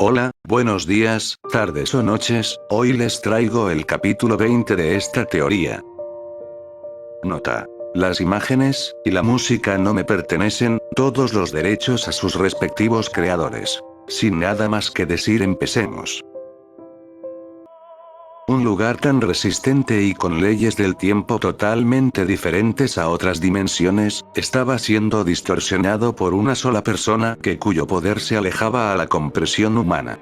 Hola, buenos días, tardes o noches, hoy les traigo el capítulo 20 de esta teoría. Nota. Las imágenes y la música no me pertenecen, todos los derechos a sus respectivos creadores. Sin nada más que decir, empecemos. Un lugar tan resistente y con leyes del tiempo totalmente diferentes a otras dimensiones, estaba siendo distorsionado por una sola persona cuyo poder se alejaba a la comprensión humana.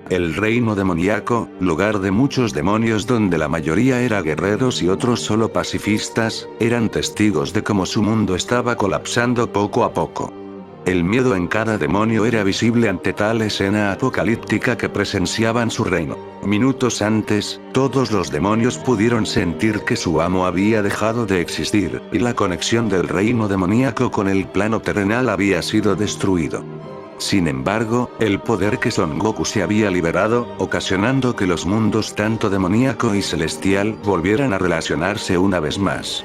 El reino demoníaco, lugar de muchos demonios donde la mayoría era guerreros y otros solo pacifistas, eran testigos de cómo su mundo estaba colapsando poco a poco. El miedo en cada demonio era visible ante tal escena apocalíptica que presenciaban su reino. Minutos antes, todos los demonios pudieron sentir que su amo había dejado de existir, y la conexión del reino demoníaco con el plano terrenal había sido destruido. Sin embargo, el poder que Son Goku se había liberado, ocasionando que los mundos tanto demoníaco y celestial volvieran a relacionarse una vez más.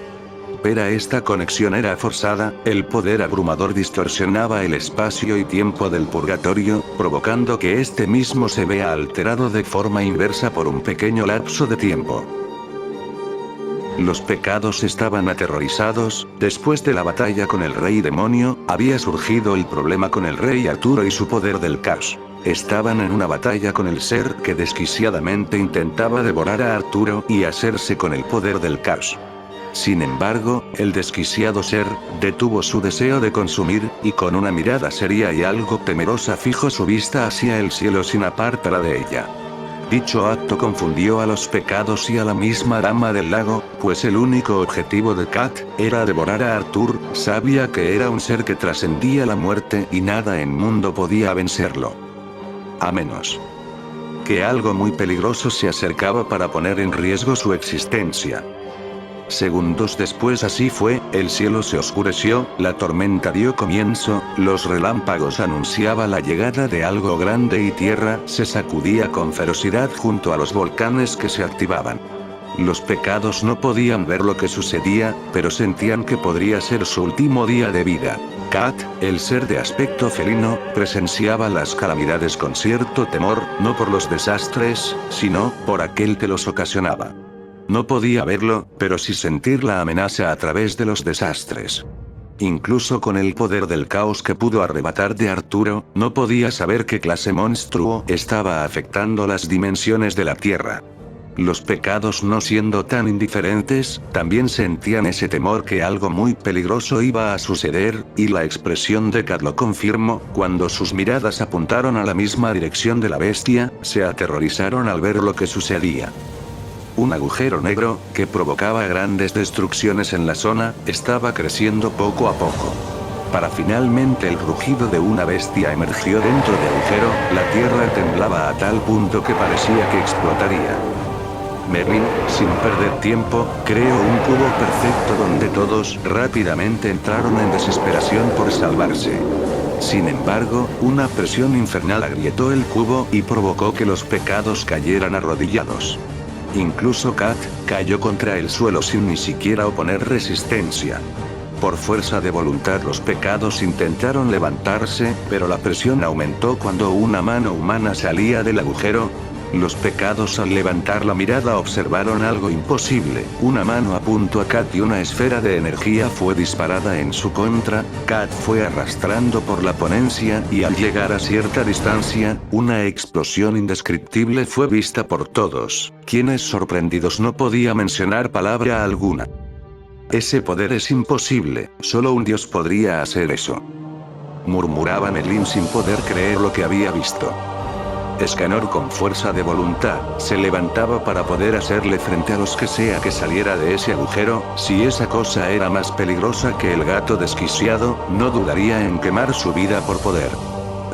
Pero esta conexión era forzada, el poder abrumador distorsionaba el espacio y tiempo del purgatorio, provocando que este mismo se vea alterado de forma inversa por un pequeño lapso de tiempo. Los pecados estaban aterrorizados, después de la batalla con el rey demonio, había surgido el problema con el rey Arturo y su poder del caos. Estaban en una batalla con el ser que desquiciadamente intentaba devorar a Arturo y hacerse con el poder del caos. Sin embargo, el desquiciado ser, detuvo su deseo de consumir, y con una mirada seria y algo temerosa fijó su vista hacia el cielo sin apartarla de ella. Dicho acto confundió a los pecados y a la misma dama del lago, pues el único objetivo de Kat era devorar a Arthur, sabía que era un ser que trascendía la muerte y nada en mundo podía vencerlo. A menos que algo muy peligroso se acercaba para poner en riesgo su existencia. Segundos después así fue, el cielo se oscureció, la tormenta dio comienzo, los relámpagos anunciaban la llegada de algo grande y tierra se sacudía con ferocidad junto a los volcanes que se activaban. Los pecados no podían ver lo que sucedía, pero sentían que podría ser su último día de vida. Kat, el ser de aspecto felino, presenciaba las calamidades con cierto temor, no por los desastres, sino por aquel que los ocasionaba. No podía verlo, pero sí sentir la amenaza a través de los desastres. Incluso con el poder del caos que pudo arrebatar de Arturo, no podía saber qué clase monstruo estaba afectando las dimensiones de la Tierra. Los pecados, no siendo tan indiferentes, también sentían ese temor que algo muy peligroso iba a suceder, y la expresión de Kat lo confirmó, cuando sus miradas apuntaron a la misma dirección de la bestia, se aterrorizaron al ver lo que sucedía. Un agujero negro, que provocaba grandes destrucciones en la zona, estaba creciendo poco a poco. Para finalmente el rugido de una bestia emergió dentro del agujero, la tierra temblaba a tal punto que parecía que explotaría. Merlin, sin perder tiempo, creó un cubo perfecto donde todos rápidamente entraron en desesperación por salvarse. Sin embargo, una presión infernal agrietó el cubo y provocó que los pecados cayeran arrodillados. Incluso Kat cayó contra el suelo sin ni siquiera oponer resistencia. Por fuerza de voluntad los pecados intentaron levantarse, pero la presión aumentó cuando una mano humana salía del agujero. Los pecados al levantar la mirada observaron algo imposible, una mano apuntó a Kat y una esfera de energía fue disparada en su contra. Kat fue arrastrando por la ponencia y al llegar a cierta distancia, una explosión indescriptible fue vista por todos, quienes sorprendidos no podía mencionar palabra alguna. Ese poder es imposible, solo un dios podría hacer eso. Murmuraba Merlin sin poder creer lo que había visto. Escanor con fuerza de voluntad, se levantaba para poder hacerle frente a los que sea que saliera de ese agujero. Si esa cosa era más peligrosa que el gato desquiciado, no dudaría en quemar su vida por poder.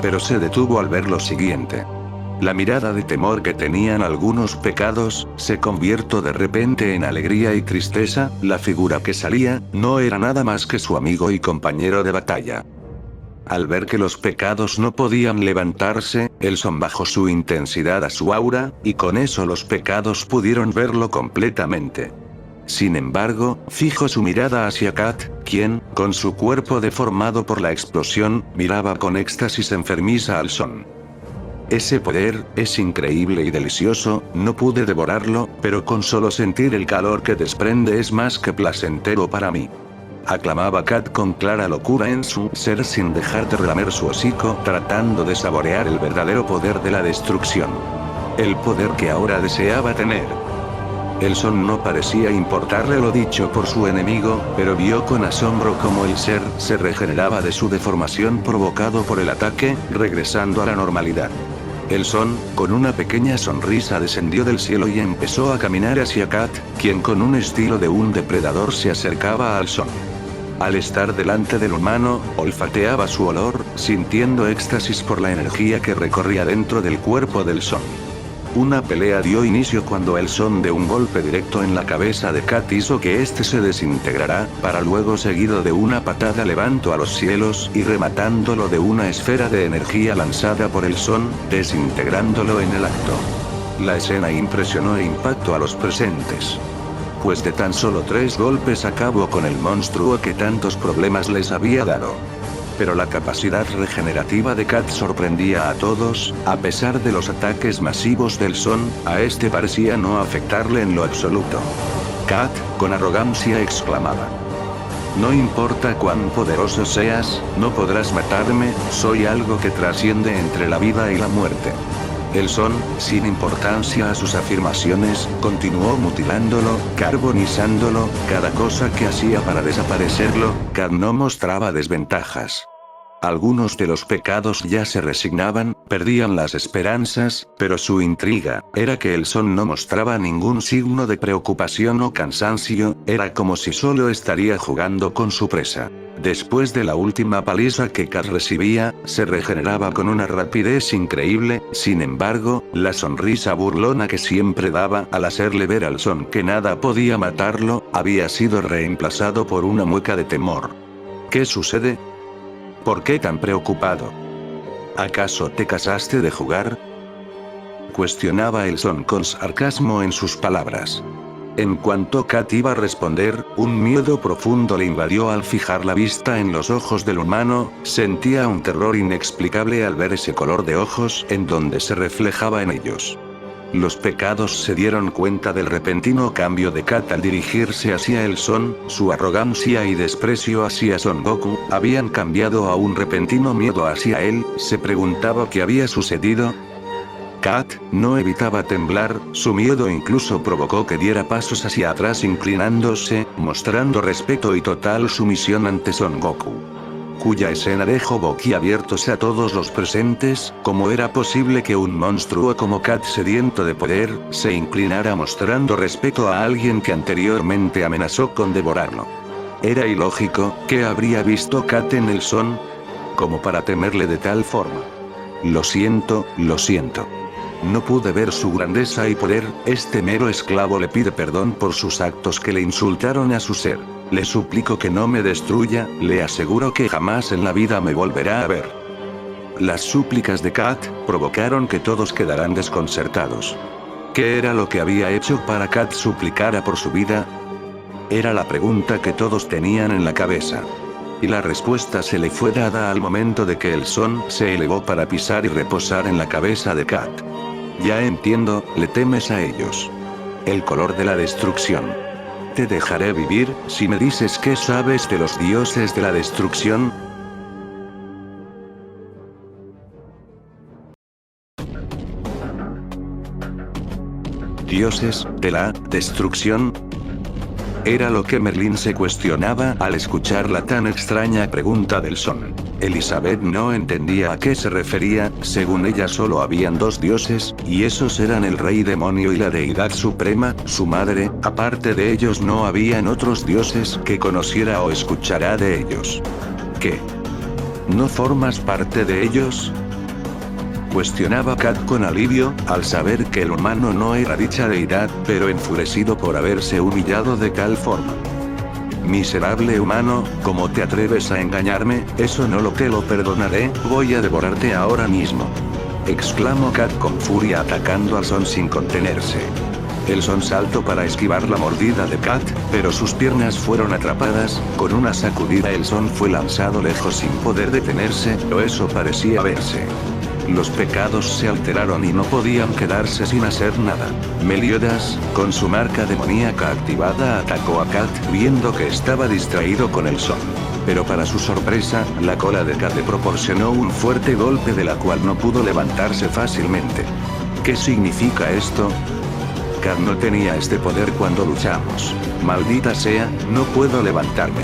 Pero se detuvo al ver lo siguiente. La mirada de temor que tenían algunos pecados, se convirtió de repente en alegría y tristeza. La figura que salía, no era nada más que su amigo y compañero de batalla. Al ver que los pecados no podían levantarse, el Son bajó su intensidad a su aura, y con eso los pecados pudieron verlo completamente. Sin embargo, fijó su mirada hacia Kat, quien, con su cuerpo deformado por la explosión, miraba con éxtasis enfermiza al Son. Ese poder, es increíble y delicioso, no pude devorarlo, pero con solo sentir el calor que desprende es más que placentero para mí. Aclamaba Kat con clara locura en su ser sin dejar de relamer su hocico, tratando de saborear el verdadero poder de la destrucción. El poder que ahora deseaba tener. El Son no parecía importarle lo dicho por su enemigo, pero vio con asombro cómo el ser se regeneraba de su deformación provocado por el ataque, regresando a la normalidad. El Son, con una pequeña sonrisa descendió del cielo y empezó a caminar hacia Kat, quien con un estilo de un depredador se acercaba al Son. Al estar delante del humano, olfateaba su olor, sintiendo éxtasis por la energía que recorría dentro del cuerpo del Son. Una pelea dio inicio cuando el Son de un golpe directo en la cabeza de Kat hizo que éste se desintegrara, para luego seguido de una patada levantó a los cielos y rematándolo de una esfera de energía lanzada por el Son, desintegrándolo en el acto. La escena impresionó e impactó a los presentes. Pues de tan solo 3 golpes acabó con el monstruo que tantos problemas les había dado. Pero la capacidad regenerativa de Kat sorprendía a todos, a pesar de los ataques masivos del Son, a este parecía no afectarle en lo absoluto. Kat, con arrogancia exclamaba. No importa cuán poderoso seas, no podrás matarme, soy algo que trasciende entre la vida y la muerte. El Son, sin importancia a sus afirmaciones, continuó mutilándolo, carbonizándolo, cada cosa que hacía para desaparecerlo. Kat no mostraba desventajas. Algunos de los pecados ya se resignaban, perdían las esperanzas, pero su intriga, era que el Son no mostraba ningún signo de preocupación o cansancio, era como si solo estaría jugando con su presa. Después de la última paliza que Kat recibía, se regeneraba con una rapidez increíble, sin embargo, la sonrisa burlona que siempre daba al hacerle ver al Son que nada podía matarlo, había sido reemplazado por una mueca de temor. ¿Qué sucede? ¿Por qué tan preocupado? ¿Acaso te cansaste de jugar? Cuestionaba el Son con sarcasmo en sus palabras. En cuanto Kat iba a responder, un miedo profundo le invadió al fijar la vista en los ojos del humano, sentía un terror inexplicable al ver ese color de ojos en donde se reflejaba en ellos. Los pecados se dieron cuenta del repentino cambio de Kat al dirigirse hacia el Son, su arrogancia y desprecio hacia Son Goku, habían cambiado a un repentino miedo hacia él, se preguntaba qué había sucedido. Kat no evitaba temblar, su miedo incluso provocó que diera pasos hacia atrás inclinándose, mostrando respeto y total sumisión ante Son Goku. Cuya escena dejó boquiabiertos a todos los presentes, ¿cómo era posible que un monstruo como Kat sediento de poder, se inclinara mostrando respeto a alguien que anteriormente amenazó con devorarlo? Era ilógico, ¿qué habría visto Kat en el Son? Como para temerle de tal forma. Lo siento, lo siento. No pude ver su grandeza y poder, este mero esclavo le pide perdón por sus actos que le insultaron a su ser. Le suplico que no me destruya, le aseguro que jamás en la vida me volverá a ver. Las súplicas de Kat provocaron que todos quedaran desconcertados. ¿Qué era lo que había hecho para Kat suplicara por su vida? Era la pregunta que todos tenían en la cabeza. Y la respuesta se le fue dada al momento de que el Son se elevó para pisar y reposar en la cabeza de Kat. Ya entiendo, le temes a ellos. El color de la destrucción. Te dejaré vivir, si me dices qué sabes de los dioses de la destrucción. ¿Dioses de la destrucción? Era lo que Merlín se cuestionaba al escuchar la tan extraña pregunta del Son. Elizabeth no entendía a qué se refería, según ella solo habían 2 dioses, y esos eran el rey demonio y la deidad suprema, su madre, aparte de ellos no habían otros dioses que conociera o escuchara de ellos. ¿Qué? ¿No formas parte de ellos? Cuestionaba Kat con alivio, al saber que el humano no era dicha deidad, pero enfurecido por haberse humillado de tal forma. Miserable humano, ¿cómo te atreves a engañarme? Eso no te lo perdonaré, voy a devorarte ahora mismo. Exclamó Kat con furia atacando al Son sin contenerse. El Son saltó para esquivar la mordida de Kat, pero sus piernas fueron atrapadas, con una sacudida el Son fue lanzado lejos sin poder detenerse, o eso parecía verse. los pecados se alteraron y no podían quedarse sin hacer nada. Meliodas, con su marca demoníaca activada, atacó a Kat, viendo que estaba distraído con el sol. Pero para su sorpresa, la cola de Kat le proporcionó un fuerte golpe de la cual no pudo levantarse fácilmente. ¿Qué significa esto? Kat no tenía este poder cuando luchamos. Maldita sea, no puedo levantarme.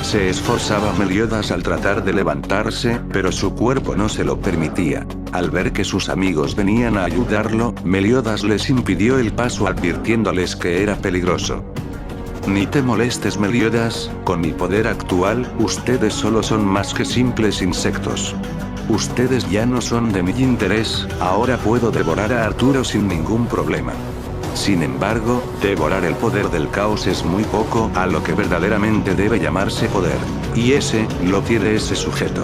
Se esforzaba Meliodas al tratar de levantarse, pero su cuerpo no se lo permitía. Al ver que sus amigos venían a ayudarlo, Meliodas les impidió el paso advirtiéndoles que era peligroso. Ni te molestes, Meliodas, con mi poder actual, ustedes solo son más que simples insectos. Ustedes ya no son de mi interés, ahora puedo devorar a Arturo sin ningún problema. Sin embargo, devorar el poder del caos es muy poco a lo que verdaderamente debe llamarse poder. Y ese, lo tiene ese sujeto.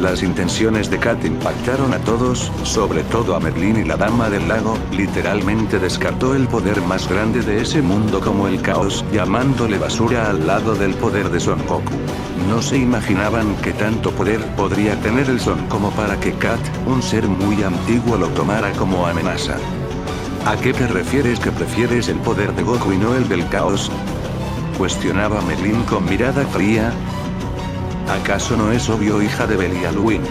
Las intenciones de Kat impactaron a todos, sobre todo a Merlín y la Dama del Lago. Literalmente descartó el poder más grande de ese mundo como el caos, llamándole basura al lado del poder de Son Goku. No se imaginaban que tanto poder podría tener el Son como para que Kat, un ser muy antiguo, lo tomara como amenaza. ¿A qué te refieres que prefieres el poder de Goku y no el del caos?, cuestionaba Merlín con mirada fría. ¿Acaso no es obvio, hija de Belialwin?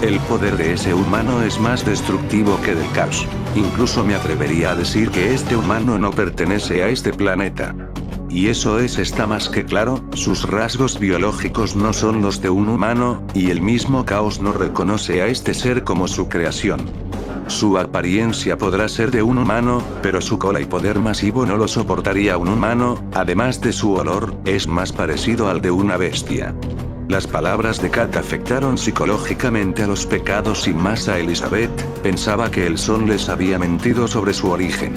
El poder de ese humano es más destructivo que del caos. Incluso me atrevería a decir que este humano no pertenece a este planeta. Y eso está más que claro, sus rasgos biológicos no son los de un humano, y el mismo caos no reconoce a este ser como su creación. Su apariencia podrá ser de un humano, pero su cola y poder masivo no lo soportaría un humano, además de su olor, es más parecido al de una bestia. Las palabras de Kat afectaron psicológicamente a los pecados y más a Elizabeth. Pensaba que el Son les había mentido sobre su origen.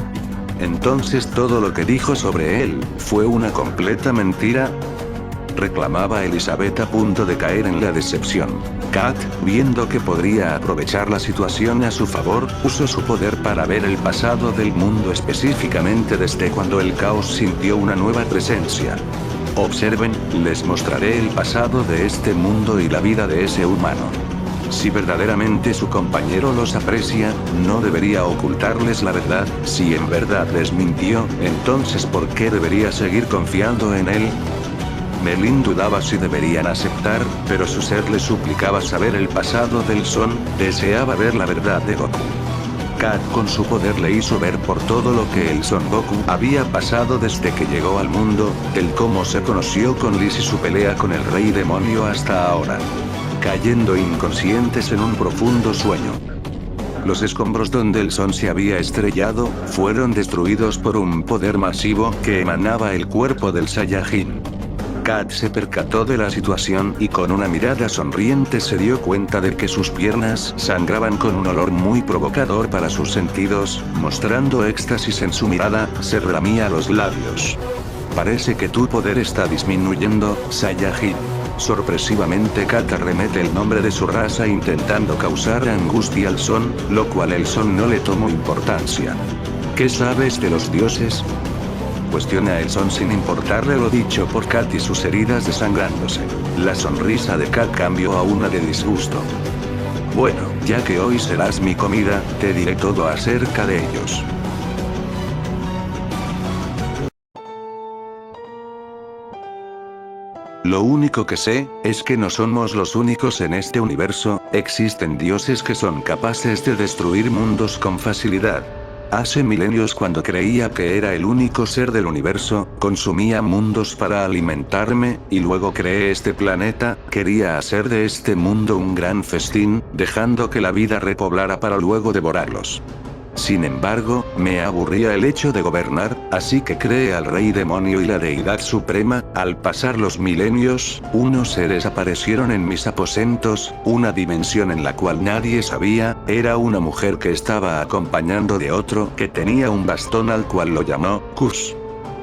Entonces todo lo que dijo sobre él, ¿fue una completa mentira?, reclamaba Elizabeth, a punto de caer en la decepción. Kat, viendo que podría aprovechar la situación a su favor, usó su poder para ver el pasado del mundo, específicamente desde cuando el caos sintió una nueva presencia. Observen, les mostraré el pasado de este mundo y la vida de ese humano. Si verdaderamente su compañero los aprecia, no debería ocultarles la verdad. Si en verdad les mintió, entonces ¿por qué debería seguir confiando en él? Merlín dudaba si deberían aceptar, pero su ser le suplicaba saber el pasado del Son, deseaba ver la verdad de Goku. Kat con su poder le hizo ver por todo lo que el Son Goku había pasado desde que llegó al mundo, del cómo se conoció con Liz y su pelea con el Rey Demonio hasta ahora. Cayendo inconscientes en un profundo sueño. Los escombros donde el Son se había estrellado, fueron destruidos por un poder masivo que emanaba el cuerpo del Saiyajin. Kat se percató de la situación y con una mirada sonriente se dio cuenta de que sus piernas sangraban con un olor muy provocador para sus sentidos, mostrando éxtasis en su mirada, se relamía los labios. Parece que tu poder está disminuyendo, Saiyajin. Sorpresivamente Kat arremete el nombre de su raza intentando causar angustia al Son, lo cual el Son no le tomó importancia. ¿Qué sabes de los dioses?, cuestiona el Son sin importarle lo dicho por Kat y sus heridas desangrándose. La sonrisa de Kat cambió a una de disgusto. Bueno, ya que hoy serás mi comida, te diré todo acerca de ellos. Lo único que sé, es que no somos los únicos en este universo, existen dioses que son capaces de destruir mundos con facilidad. Hace milenios, cuando creía que era el único ser del universo, consumía mundos para alimentarme, y luego creé este planeta, quería hacer de este mundo un gran festín, dejando que la vida repoblara para luego devorarlos. Sin embargo, me aburría el hecho de gobernar, así que creé al Rey Demonio y la Deidad Suprema. Al pasar los milenios, unos seres aparecieron en mis aposentos, una dimensión en la cual nadie sabía, era una mujer que estaba acompañando de otro que tenía un bastón al cual lo llamó Kush.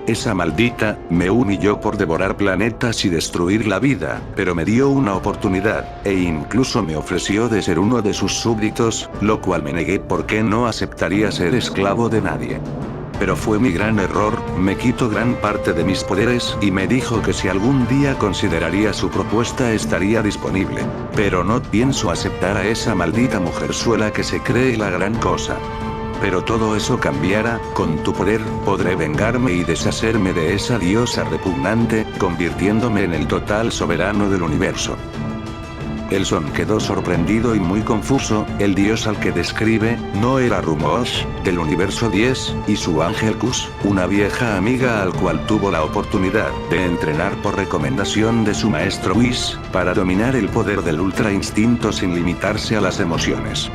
Esa maldita, me humilló por devorar planetas y destruir la vida, pero me dio una oportunidad, e incluso me ofreció de ser uno de sus súbditos, lo cual me negué porque no aceptaría ser esclavo de nadie. Pero fue mi gran error, me quitó gran parte de mis poderes y me dijo que si algún día consideraría su propuesta estaría disponible. Pero no pienso aceptar a esa maldita mujerzuela que se cree la gran cosa. Pero todo eso cambiará, con tu poder, podré vengarme y deshacerme de esa diosa repugnante, convirtiéndome en el total soberano del universo. Elson quedó sorprendido y muy confuso, el dios al que describe, no era Rumoosh, del universo 10, y su ángel Kus, una vieja amiga al cual tuvo la oportunidad de entrenar por recomendación de su maestro Whis, para dominar el poder del ultra instinto sin limitarse a las emociones.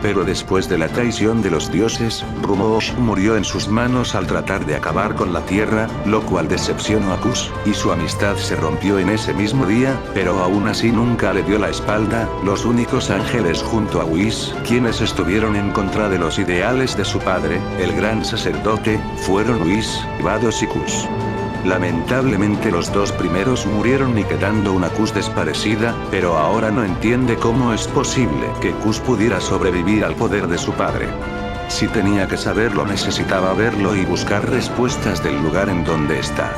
Pero después de la traición de los dioses, Rumoosh murió en sus manos al tratar de acabar con la tierra, lo cual decepcionó a Kus, y su amistad se rompió en ese mismo día, pero aún así nunca le dio la espalda. Los únicos ángeles junto a Whis, quienes estuvieron en contra de los ideales de su padre, el gran sacerdote, fueron Whis, Vados y Kus. Lamentablemente los dos primeros murieron y quedando una Kus desparecida, pero ahora no entiende cómo es posible que Kus pudiera sobrevivir al poder de su padre. Si tenía que saberlo necesitaba verlo y buscar respuestas del lugar en donde está.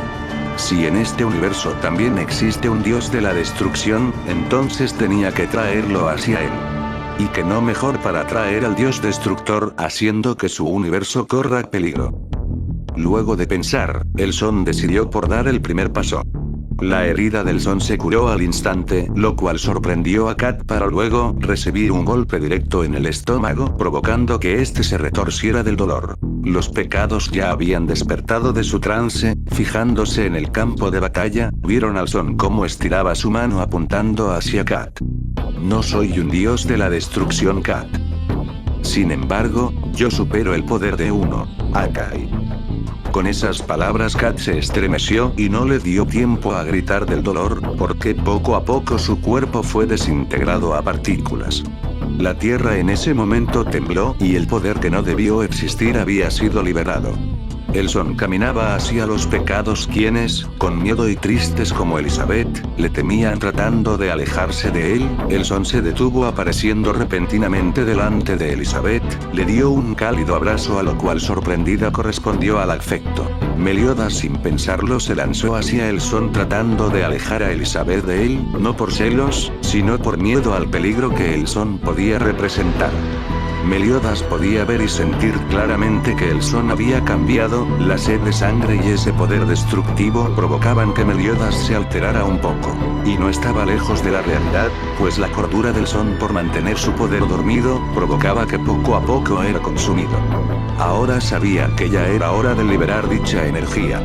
Si en este universo también existe un dios de la destrucción, entonces tenía que traerlo hacia él. Y que no mejor para traer al dios destructor, haciendo que su universo corra peligro. Luego de pensar, Elson decidió por dar el primer paso. La herida del Son se curó al instante, lo cual sorprendió a Kat para luego recibir un golpe directo en el estómago, provocando que éste se retorciera del dolor. Los pecados ya habían despertado de su trance, fijándose en el campo de batalla, vieron al Son cómo estiraba su mano apuntando hacia Kat. No soy un dios de la destrucción, Kat. Sin embargo, yo supero el poder de uno, Akai. Con esas palabras Kat se estremeció y no le dio tiempo a gritar del dolor, porque poco a poco su cuerpo fue desintegrado a partículas. La tierra en ese momento tembló y el poder que no debió existir había sido liberado. Elson caminaba hacia los pecados quienes, con miedo y tristes como Elizabeth, le temían tratando de alejarse de él. Elson se detuvo apareciendo repentinamente delante de Elizabeth, le dio un cálido abrazo a lo cual sorprendida correspondió al afecto. Meliodas sin pensarlo se lanzó hacia Elson tratando de alejar a Elizabeth de él, no por celos, sino por miedo al peligro que Elson podía representar. Meliodas podía ver y sentir claramente que Elson había cambiado, la sed de sangre y ese poder destructivo provocaban que Meliodas se alterara un poco. Y no estaba lejos de la realidad, pues la cordura del Son por mantener su poder dormido, provocaba que poco a poco era consumido. Ahora sabía que ya era hora de liberar dicha energía.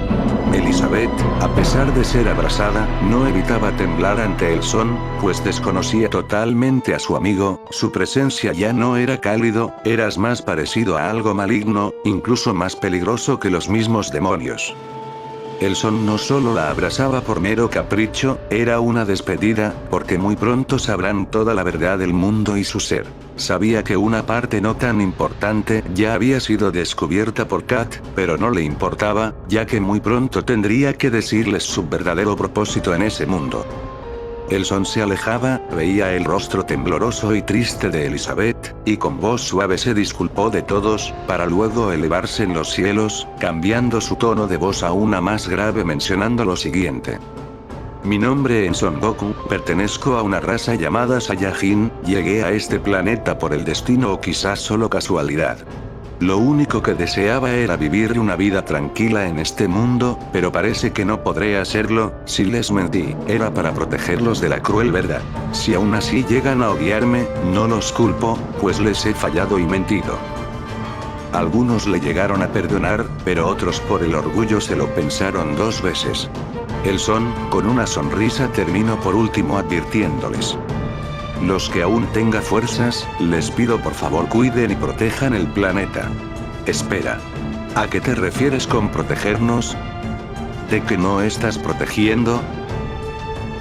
Elizabeth, a pesar de ser abrazada, no evitaba temblar ante el Son, pues desconocía totalmente a su amigo, su presencia ya no era cálido, eras más parecido a algo maligno, incluso más peligroso que los mismos demonios. Elson no solo la abrazaba por mero capricho, era una despedida, porque muy pronto sabrán toda la verdad del mundo y su ser. Sabía que una parte no tan importante ya había sido descubierta por Kat, pero no le importaba, ya que muy pronto tendría que decirles su verdadero propósito en ese mundo. Elson se alejaba, veía el rostro tembloroso y triste de Elizabeth, y con voz suave se disculpó de todos, para luego elevarse en los cielos, cambiando su tono de voz a una más grave mencionando lo siguiente. Mi nombre es Son Goku, pertenezco a una raza llamada Saiyajin, llegué a este planeta por el destino o quizás solo casualidad. Lo único que deseaba era vivir una vida tranquila en este mundo, pero parece que no podré hacerlo. Si les mentí, era para protegerlos de la cruel verdad. Si aún así llegan a odiarme, no los culpo, pues les he fallado y mentido. Algunos le llegaron a perdonar, pero otros por el orgullo se lo pensaron dos veces. Elson, con una sonrisa terminó por último advirtiéndoles. Los que aún tenga fuerzas, les pido por favor cuiden y protejan el planeta. Espera. ¿A qué te refieres con protegernos? ¿De que no estás protegiendo?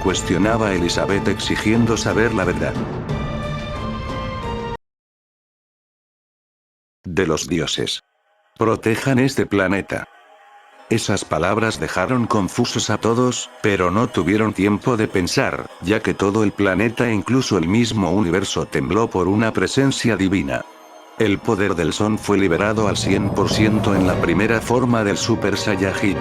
Cuestionaba Elizabeth exigiendo saber la verdad. De los dioses. Protejan este planeta. Esas palabras dejaron confusos a todos, pero no tuvieron tiempo de pensar, ya que todo el planeta e incluso el mismo universo tembló por una presencia divina. El poder del Son fue liberado al 100% en la primera forma del Super Saiyajin.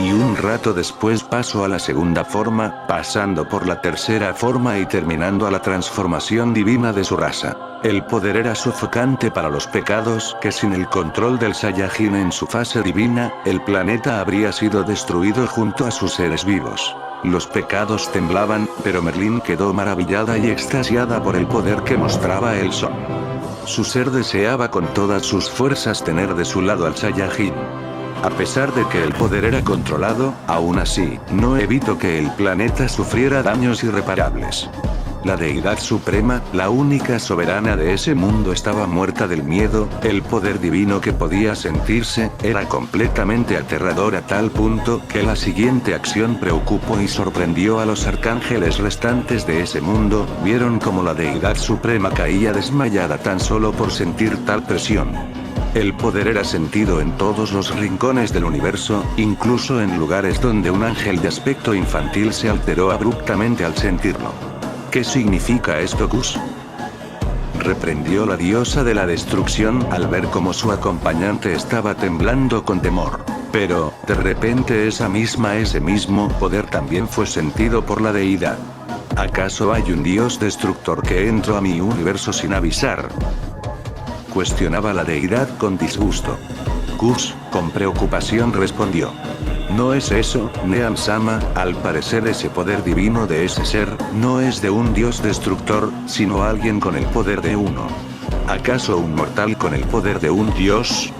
Y un rato después pasó a la segunda forma, pasando por la tercera forma y terminando a la transformación divina de su raza. El poder era sofocante para los pecados que sin el control del Saiyajin en su fase divina, el planeta habría sido destruido junto a sus seres vivos. Los pecados temblaban, pero Merlin quedó maravillada y extasiada por el poder que mostraba el Son. Su ser deseaba con todas sus fuerzas tener de su lado al Saiyajin. A pesar de que el poder era controlado, aún así, no evitó que el planeta sufriera daños irreparables. La deidad suprema, la única soberana de ese mundo, estaba muerta del miedo. El poder divino que podía sentirse, era completamente aterrador a tal punto que la siguiente acción preocupó y sorprendió a los arcángeles restantes de ese mundo. Vieron como la deidad suprema caía desmayada tan solo por sentir tal presión. El poder era sentido en todos los rincones del universo, incluso en lugares donde un ángel de aspecto infantil se alteró abruptamente al sentirlo. ¿Qué significa esto, Cus? Reprendió la diosa de la destrucción al ver cómo su acompañante estaba temblando con temor. Pero, de repente ese mismo poder también fue sentido por la deidad. ¿Acaso hay un dios destructor que entró a mi universo sin avisar? Cuestionaba la deidad con disgusto. Cus, con preocupación respondió. No es eso, Neam-sama, al parecer ese poder divino de ese ser, no es de un dios destructor, sino alguien con el poder de uno. ¿Acaso un mortal con el poder de un dios?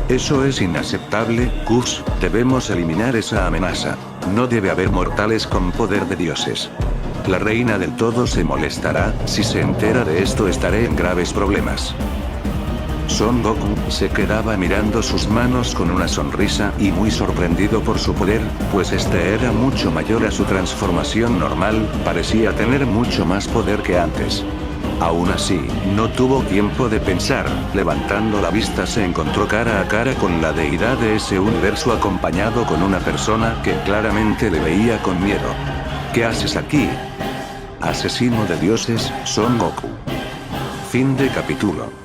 Eso es inaceptable, Cus, debemos eliminar esa amenaza. No debe haber mortales con poder de dioses. La reina del todo se molestará, si se entera de esto estaré en graves problemas. Son Goku se quedaba mirando sus manos con una sonrisa y muy sorprendido por su poder, pues este era mucho mayor a su transformación normal, parecía tener mucho más poder que antes. Aún así, no tuvo tiempo de pensar, levantando la vista se encontró cara a cara con la deidad de ese universo acompañado con una persona que claramente le veía con miedo. ¿Qué haces aquí? Asesino de dioses, Son Goku. Fin de capítulo.